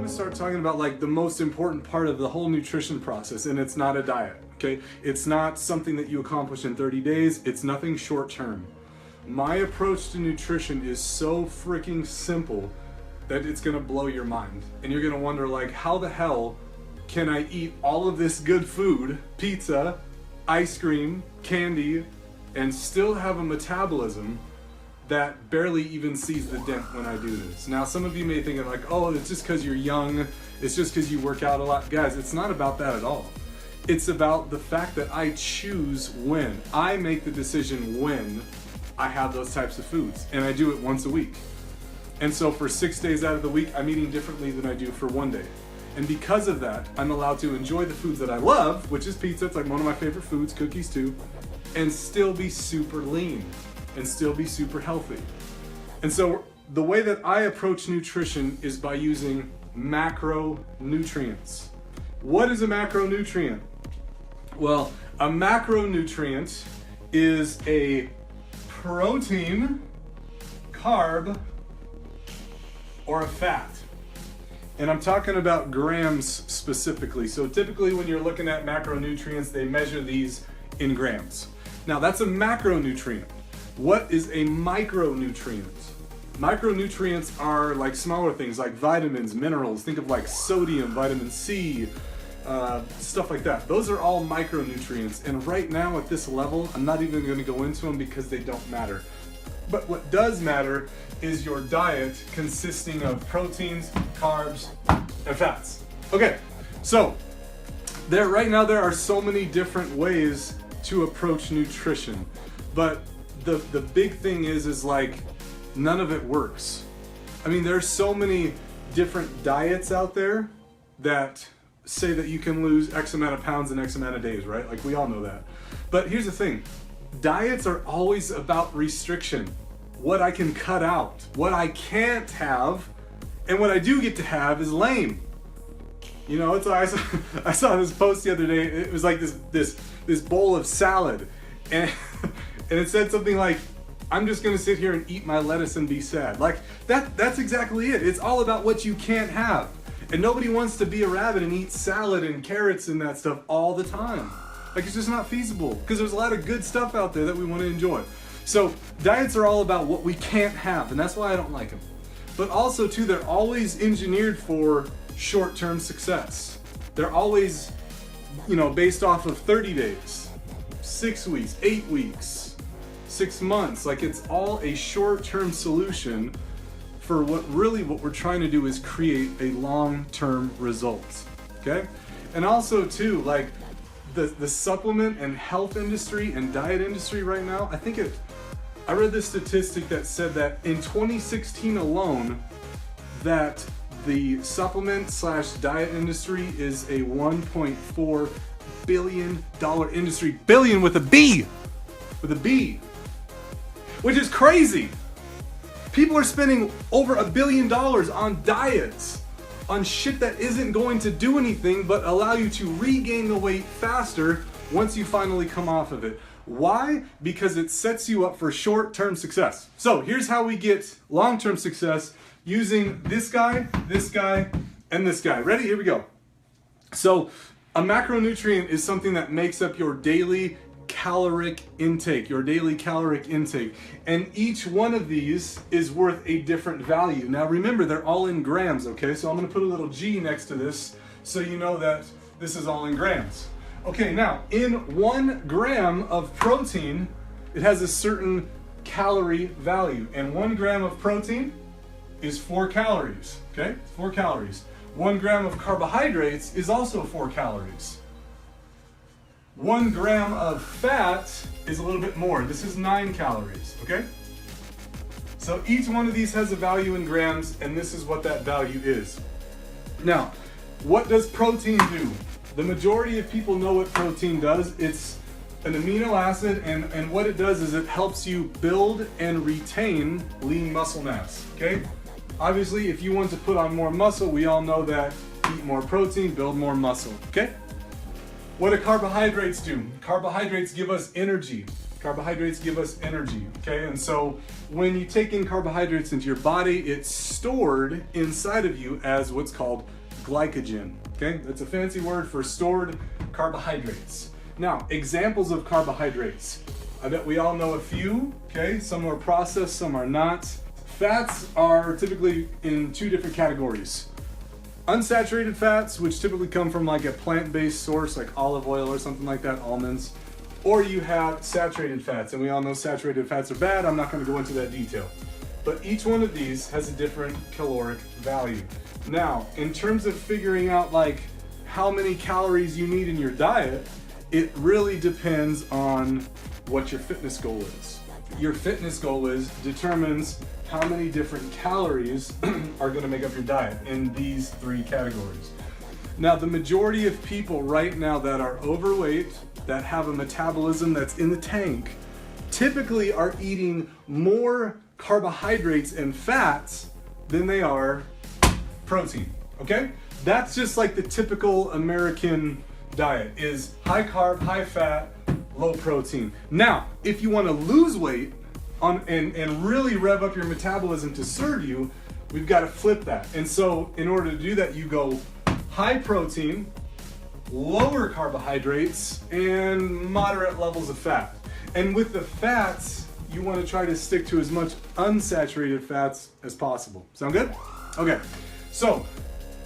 to start talking about like the most important part of the whole nutrition process, and it's not a diet, okay? It's not something that you accomplish in 30 days. It's nothing short term. My approach to nutrition is so freaking simple that it's gonna blow your mind. And you're gonna wonder like, how the hell can I eat all of this good food, pizza, ice cream, candy, and still have a metabolism that barely even sees the dent when I do this? Now, some of you may think like, oh, it's just because you're young, it's just because you work out a lot. Guys, it's not about that at all. It's about the fact that I choose when. I make the decision when I have those types of foods, and I do it once a week. And so for 6 days out of the week, I'm eating differently than I do for one day. And because of that, I'm allowed to enjoy the foods that I love, which is pizza. It's like one of my favorite foods, cookies too, and still be super lean and still be super healthy. And so the way that I approach nutrition is by using macronutrients. What is a macronutrient? Well, a macronutrient is a protein, carb, or a fat. And I'm talking about grams specifically. So typically when you're looking at macronutrients, they measure these in grams. Now that's a macronutrient. What is a micronutrient? Micronutrients are like smaller things like vitamins, minerals. Think of like sodium, vitamin C, stuff like that. Those are all micronutrients. And right now at this level, I'm not even going to go into them because they don't matter. But what does matter is your diet consisting of proteins, carbs, and fats. Okay, so right now there are so many different ways to approach nutrition, but the big thing is like none of it works. I mean, there's so many different diets out there that say that you can lose X amount of pounds in X amount of days, right? Like we all know that. But here's the thing. Diets are always about restriction. What I can cut out, what I can't have, and what I do get to have is lame. You know, it's like I saw this post the other day. It was like this bowl of salad, and and it said something like, "I'm just gonna sit here and eat my lettuce and be sad." Like that's exactly it. It's all about what you can't have, and nobody wants to be a rabbit and eat salad and carrots and that stuff all the time. Like it's just not feasible because there's a lot of good stuff out there that we want to enjoy. So diets are all about what we can't have, and that's why I don't like them. But also too, they're always engineered for short-term success. They're always, based off of 30 days, 6 weeks, 8 weeks, 6 months. Like it's all a short-term solution for what we're trying to do is create a long-term result, okay? And also too, like the supplement and health industry and diet industry right now, I read this statistic that said that in 2016 alone, that the supplement/diet industry is a $1.4 billion industry. Billion with a B! With a B. Which is crazy. People are spending over $1 billion on diets, on shit that isn't going to do anything but allow you to regain the weight faster once you finally come off of it. Why? Because it sets you up for short-term success. So here's how we get long-term success using this guy, and this guy. Ready? Here we go. So a macronutrient is something that makes up your daily caloric intake, and each one of these is worth a different value. Now remember, they're all in grams, okay? So I'm gonna put a little G next to this so you know that this is all in grams. Okay, now in 1 gram of protein, it has a certain calorie value, and 1 gram of protein is 4 calories, okay? 4 calories. 1 gram of carbohydrates is also 4 calories. 1 gram of fat is a little bit more. This is 9 calories, okay? So each one of these has a value in grams, and this is what that value is. Now, what does protein do? The majority of people know what protein does. It's an amino acid, and what it does is it helps you build and retain lean muscle mass, okay? Obviously, if you want to put on more muscle, we all know that eat more protein, build more muscle, okay? What do carbohydrates do? Carbohydrates give us energy. Okay? And so when you take in carbohydrates into your body, it's stored inside of you as what's called glycogen. Okay, that's a fancy word for stored carbohydrates. Now, examples of carbohydrates. I bet we all know a few, okay? Some are processed, some are not. Fats are typically in two different categories. Unsaturated fats, which typically come from like a plant-based source like olive oil or something like that, almonds. Or you have saturated fats, and we all know saturated fats are bad. I'm not going to go into that detail. But each one of these has a different caloric value. Now, in terms of figuring out like how many calories you need in your diet, it really depends on what your fitness goal is. Your fitness goal determines how many different calories are going to make up your diet in these three categories. Now, the majority of people right now that are overweight, that have a metabolism that's in the tank, typically are eating more carbohydrates and fats than they are protein, okay? That's just like the typical American diet is high carb, high fat, low protein. Now, if you want to lose weight and really rev up your metabolism to serve you, we've got to flip that. And so in order to do that, you go high protein, lower carbohydrates, and moderate levels of fat. And with the fats, you want to try to stick to as much unsaturated fats as possible. Sound good? Okay, so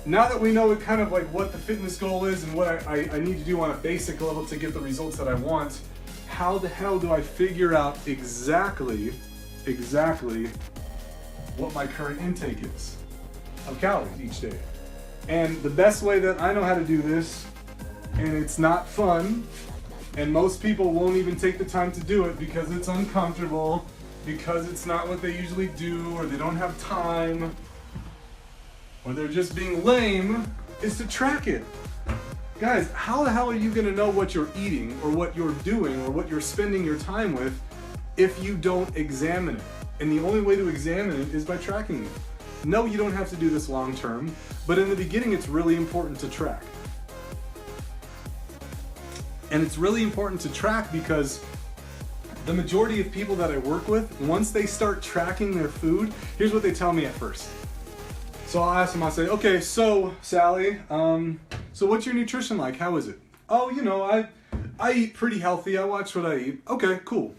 now that we know kind of like what the fitness goal is and what I need to do on a basic level to get the results that I want, how the hell do I figure out exactly what my current intake is of calories each day? And the best way that I know how to do this, and it's not fun, and most people won't even take the time to do it because it's uncomfortable, because it's not what they usually do, or they don't have time, or they're just being lame, is to track it. Guys, how the hell are you gonna know what you're eating or what you're doing or what you're spending your time with if you don't examine it? And the only way to examine it is by tracking it. No, you don't have to do this long term, but in the beginning it's really important to track. And it's really important to track because the majority of people that I work with, once they start tracking their food, here's what they tell me at first. So I'll ask them, I'll say, okay, so Sally, so what's your nutrition like? How is it? Oh, you know, I eat pretty healthy. I watch what I eat. Okay, cool.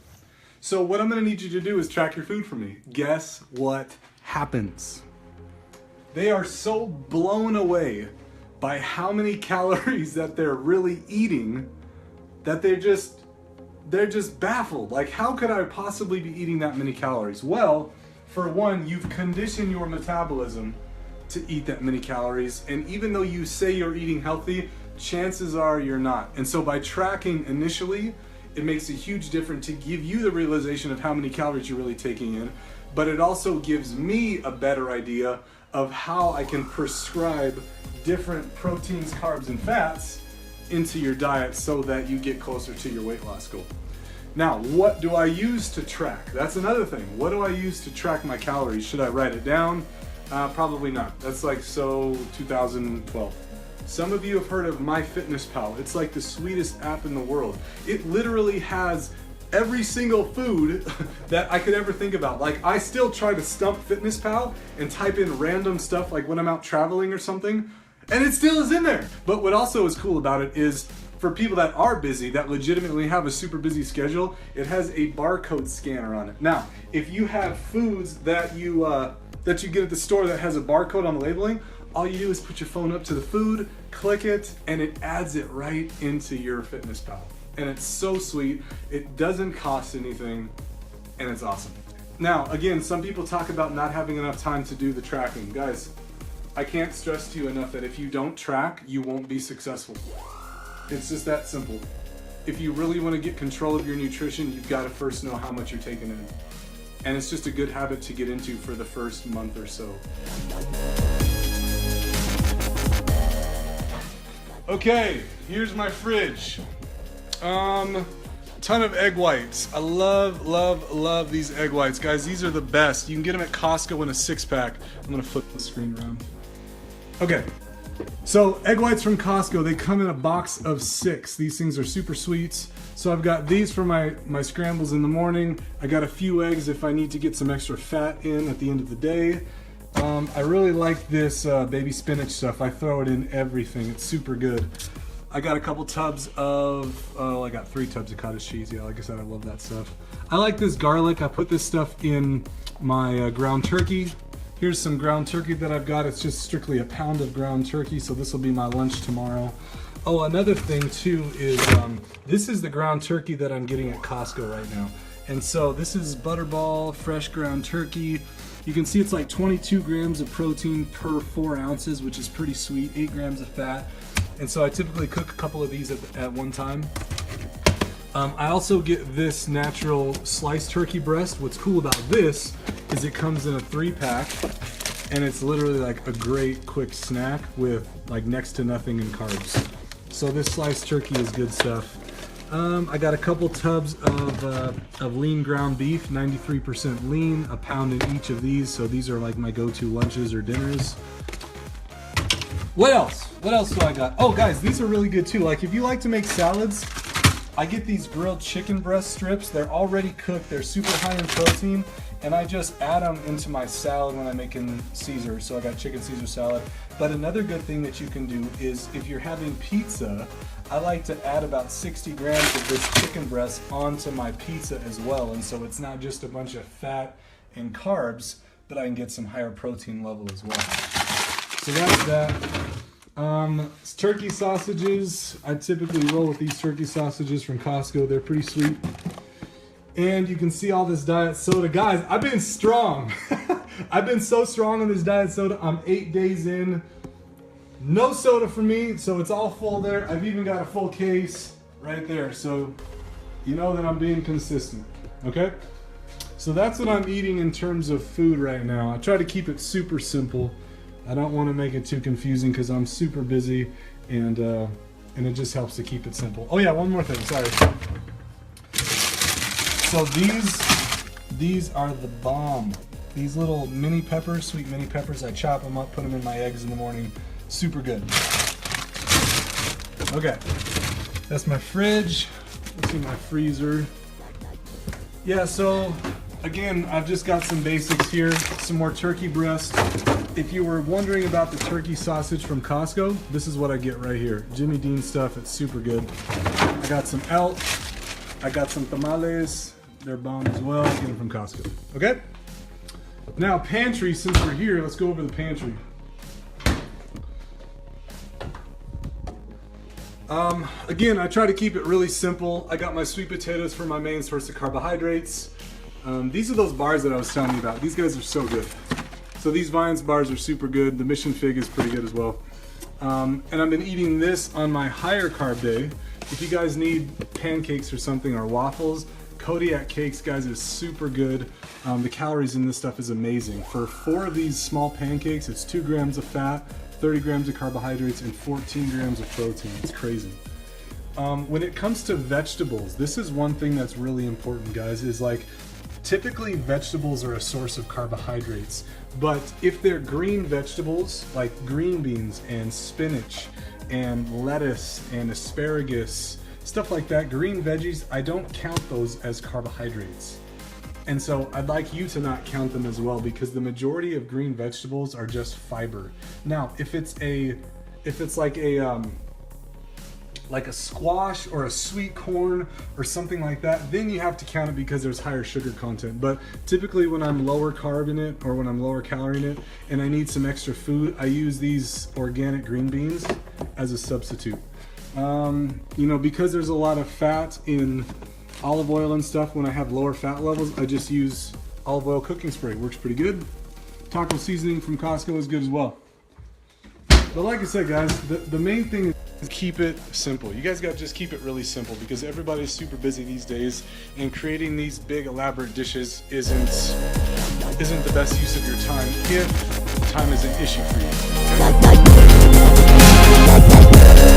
So what I'm gonna need you to do is track your food for me. Guess what happens? They are so blown away by how many calories that they're really eating that they're just baffled. Like, how could I possibly be eating that many calories? Well, for one, you've conditioned your metabolism to eat that many calories, and even though you say you're eating healthy, chances are you're not. And so by tracking initially, it makes a huge difference to give you the realization of how many calories you're really taking in, but it also gives me a better idea of how I can prescribe different proteins, carbs, and fats into your diet so that you get closer to your weight loss goal. Now, what do I use to track? That's another thing. What do I use to track my calories? Should I write it down? Probably not. That's like 2012. Some of you have heard of MyFitnessPal. It's like the sweetest app in the world. It literally has every single food that I could ever think about. Like, I still try to stump FitnessPal and type in random stuff like when I'm out traveling or something, and it still is in there. But what also is cool about it is for people that are busy, that legitimately have a super busy schedule, it has a barcode scanner on it. Now, if you have foods that you get at the store that has a barcode on the labeling, all you do is put your phone up to the food, click it, and it adds it right into your FitnessPal. And it's so sweet, it doesn't cost anything, and it's awesome. Now, again, some people talk about not having enough time to do the tracking. Guys, I can't stress to you enough that if you don't track, you won't be successful. It's just that simple. If you really want to get control of your nutrition, you've got to first know how much you're taking in. And it's just a good habit to get into for the first month or so. Okay, here's my fridge. Ton of egg whites. I love these egg whites. Guys, these are the best. You can get them at Costco in a 6-pack. I'm gonna flip the screen around. Okay, so egg whites from Costco, they come in a box of 6. These things are super sweet. So I've got these for my scrambles in the morning. I got a few eggs if I need to get some extra fat in at the end of the day. I really like this baby spinach stuff. I throw it in everything. It's super good. I got a couple tubs of, I got 3 tubs of cottage cheese. Yeah, like I said, I love that stuff. I like this garlic. I put this stuff in my ground turkey. Here's some ground turkey that I've got. It's just strictly a pound of ground turkey, so this will be my lunch tomorrow. Oh, another thing too is this is the ground turkey that I'm getting at Costco right now. And so this is Butterball fresh ground turkey. You can see it's like 22 grams of protein per 4 ounces, which is pretty sweet, 8 grams of fat. And so I typically cook a couple of these at one time. I also get this natural sliced turkey breast. What's cool about this is it comes in a 3-pack, and it's literally like a great quick snack with like next to nothing in carbs. So this sliced turkey is good stuff. I got a couple tubs of lean ground beef, 93% lean, a pound in each of these. So these are like my go-to lunches or dinners. What else? What else do I got? Oh guys, these are really good too. Like if you like to make salads, I get these grilled chicken breast strips. They're already cooked. They're super high in protein. And I just add them into my salad when I'm making Caesar. So I got chicken Caesar salad. But another good thing that you can do is if you're having pizza, I like to add about 60 grams of this chicken breast onto my pizza as well. And so it's not just a bunch of fat and carbs, but I can get some higher protein level as well. So that's that. Turkey sausages. I typically roll with these turkey sausages from Costco. They're pretty sweet. And you can see all this diet soda. Guys, I've been strong. I've been so strong on this diet soda. I'm 8 days in. No soda for me, so it's all full there. I've even got a full case right there. So you know that I'm being consistent, okay? So that's what I'm eating in terms of food right now. I try to keep it super simple. I don't want to make it too confusing because I'm super busy, and it just helps to keep it simple. Oh yeah, one more thing, sorry. So these are the bomb. These little mini peppers, sweet mini peppers, I chop them up, put them in my eggs in the morning. Super good. Okay, that's my fridge. Let's see my freezer. Yeah, so again, I've just got some basics here. Some more turkey breast. If you were wondering about the turkey sausage from Costco, this is what I get right here. Jimmy Dean stuff, it's super good. I got some elk. I got some tamales. They're bomb as well. Get them from Costco. Okay? Now, pantry, since we're here, let's go over the pantry. Again, I try to keep it really simple. I got my sweet potatoes for my main source of carbohydrates. These are those bars that I was telling you about. These guys are so good. So these Vines bars are super good. The Mission Fig is pretty good as well. And I've been eating this on my higher carb day. If you guys need pancakes or something or waffles, Kodiak cakes, guys, is super good. The calories in this stuff is amazing. For 4 of these small pancakes, it's 2 grams of fat, 30 grams of carbohydrates, and 14 grams of protein. It's crazy. When it comes to vegetables, this is one thing that's really important, guys, is like, typically vegetables are a source of carbohydrates, but if they're green vegetables, like green beans and spinach and lettuce and asparagus, stuff like that, green veggies, I don't count those as carbohydrates. And so I'd like you to not count them as well, because the majority of green vegetables are just fiber. Now, if it's like a squash or a sweet corn or something like that, then you have to count it because there's higher sugar content. But typically when I'm lower carb in it or when I'm lower calorie in it and I need some extra food, I use these organic green beans as a substitute. You know, because there's a lot of fat in olive oil and stuff, when I have lower fat levels, I just use olive oil cooking spray. Works pretty good. Taco seasoning from Costco is good as well. But like I said, guys, the main thing is keep it simple. You guys got to just keep it really simple, because everybody's super busy these days, and creating these big elaborate dishes isn't the best use of your time if time is an issue for you.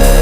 Okay?